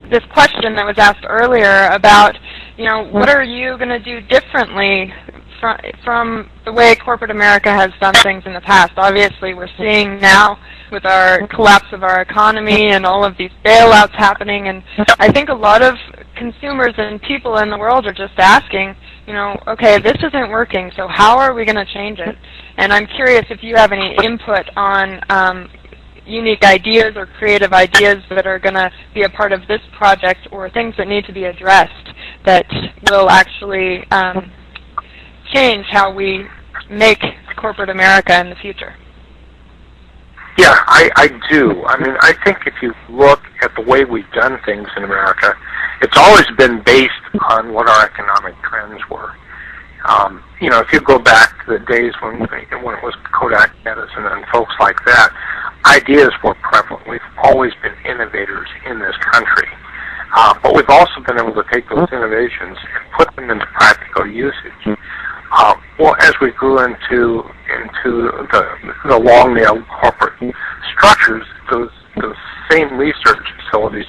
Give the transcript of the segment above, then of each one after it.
this question that was asked earlier about, what are you going to do differently from the way corporate America has done things in the past? Obviously, we're seeing now with our collapse of our economy and all of these bailouts happening, and I think a lot of consumers and people in the world are just asking, okay, this isn't working, so how are we going to change it? And I'm curious if you have any input on unique ideas or creative ideas that are going to be a part of this project, or things that need to be addressed that will actually change how we make corporate America in the future. Yeah, I do. I mean, I think if you look at the way we've done things in America, it's always been based on what our economic trends were. If you go back to the days when it was Kodak Edison and folks like that, ideas were prevalent. We've always been innovators in this country. But we've also been able to take those innovations and put them into practical usage. Well, as we grew into the long-nailed corporate structures, those same research facilities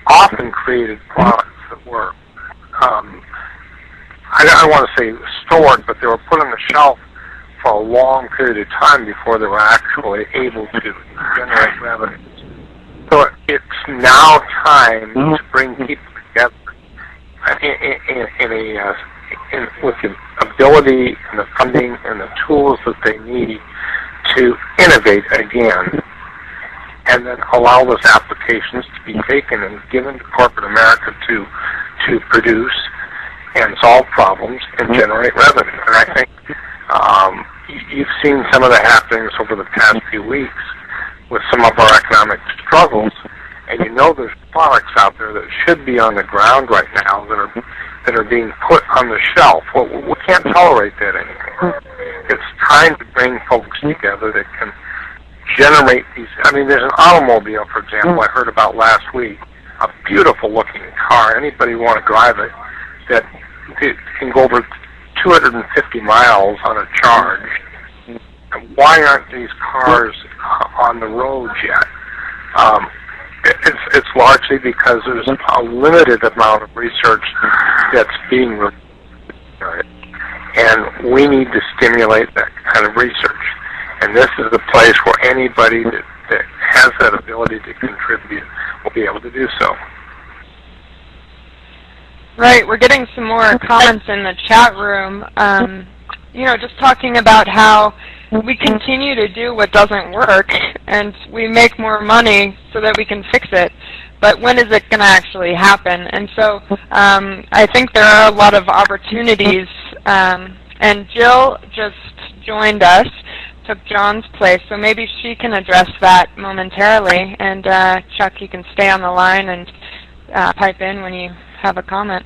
often created products that were, I don't want to say stored, but they were put on the shelf for a long period of time before they were actually able to generate revenue. So it's now time to bring people together with the ability and the funding and the tools that they need to innovate again, and then allow those applications to be taken and given to corporate America to produce and solve problems and generate revenue. And I think you've seen some of the happenings over the past few weeks with some of our economic struggles, and there's products out there that should be on the ground right now that are being put on the shelf. Well, we can't tolerate that anymore. It's time to bring folks together that can generate these. I mean, there's an automobile, for example, I heard about last week, a beautiful looking car. Anybody want to drive it that can go over 250 miles on a charge. And why aren't these cars on the road yet? It's largely because there's a limited amount of research that's being required, and we need to stimulate that kind of research. And this is the place where anybody that has that ability to contribute will be able to do so. Right, we're getting some more comments in the chat room. Just talking about how we continue to do what doesn't work, and we make more money so that we can fix it. But when is it going to actually happen? And so I think there are a lot of opportunities. And Jill just joined us, took John's place, so maybe she can address that momentarily. And Chuck, you can stay on the line and pipe in when you have a comment.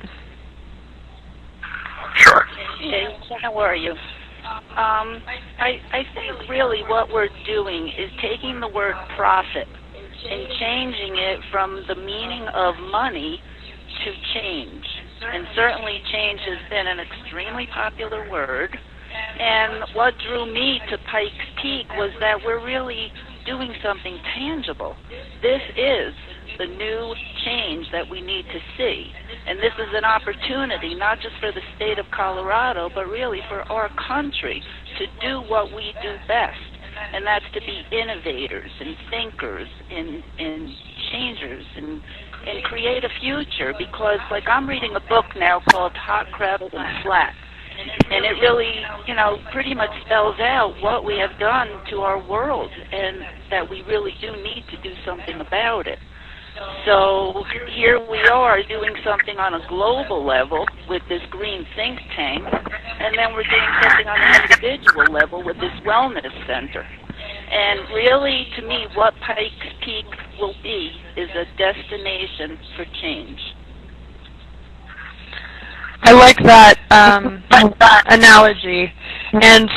Sure. Hey, how are you? I think really what we're doing is taking the word profit and changing it from the meaning of money to change. And certainly change has been an extremely popular word. And what drew me to Pikes Peak was that we're really doing something tangible. This is the new change that we need to see. And this is an opportunity not just for the state of Colorado, but really for our country to do what we do best. And that's to be innovators and thinkers and changers and create a future. Because, like, I'm reading a book now called Hot, Crowded, and Flat. And it really, pretty much spells out what we have done to our world and that we really do need to do something about it. So here we are doing something on a global level with this green think tank, and then we're doing something on an individual level with this wellness center. And really, to me, what Pikes Peak will be is a destination for change. I like that analogy, and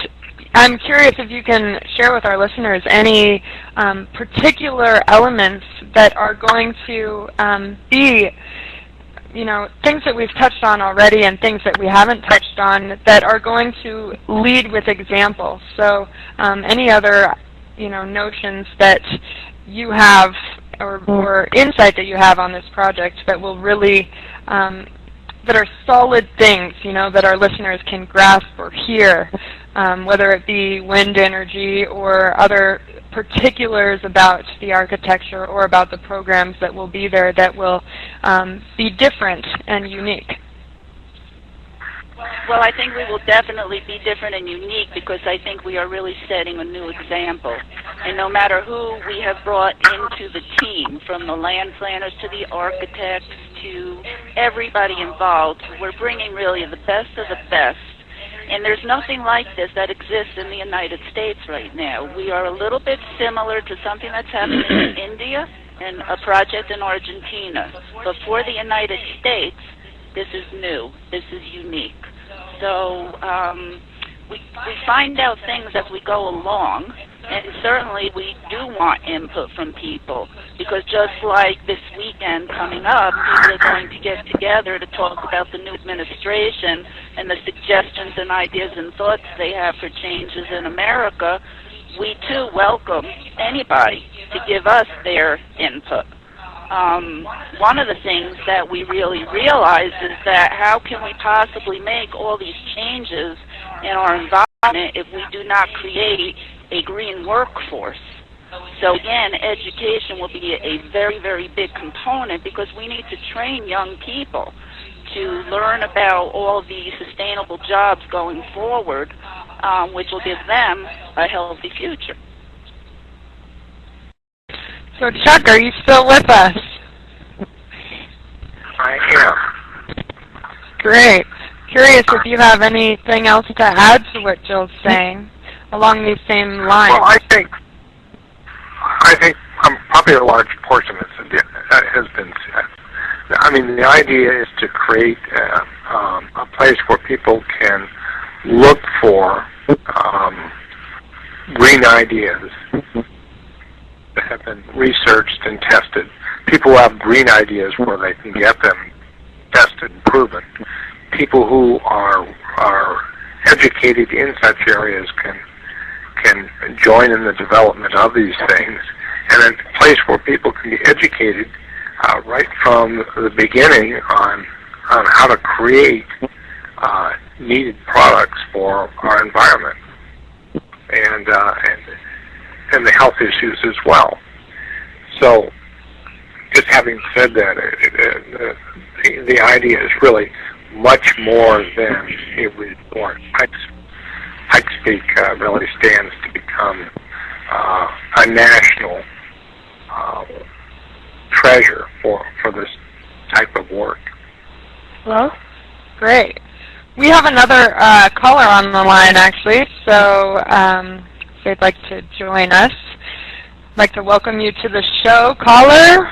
I'm curious if you can share with our listeners any particular elements that are going to be, things that we've touched on already and things that we haven't touched on that are going to lead with examples. So any other, notions that you have or insight that you have on this project that will really that are solid things, that our listeners can grasp or hear, whether it be wind energy or other particulars about the architecture or about the programs that will be there that will be different and unique? Well, I think we will definitely be different and unique because I think we are really setting a new example. And no matter who we have brought into the team, from the land planners to the architects to everybody involved, we're bringing really the best of the best. And there's nothing like this that exists in the United States right now. We are a little bit similar to something that's happening in India and a project in Argentina. But for the United States, this is new. This is unique. So we find out things as we go along, and certainly we do want input from people, because just like this weekend coming up, people are going to get together to talk about the new administration and the suggestions and ideas and thoughts they have for changes in America. We too welcome anybody to give us their input. One of the things that we really realize is that how can we possibly make all these changes in our environment if we do not create a green workforce? So again, education will be a very, very big component, because we need to train young people to learn about all the sustainable jobs going forward, which will give them a healthy future. So Chuck, are you still with us? I am. Great. Curious if you have anything else to add to what Jill's saying along these same lines. Well, I think probably a large portion has been said. I mean, the idea is to create a place where people can look for green ideas that have been researched and tested. People who have green ideas where they can get them tested and proven. People who are educated in such areas can join in the development of these things, and a place where people can be educated right from the beginning on how to create needed products for our environment and the health issues as well. So, just having said that, the idea is really much more than it was born. Pikes Peak really stands to become a national treasure for this type of work. Well, great. We have another caller on the line, actually, so if they'd like to join us. I'd like to welcome you to the show, caller.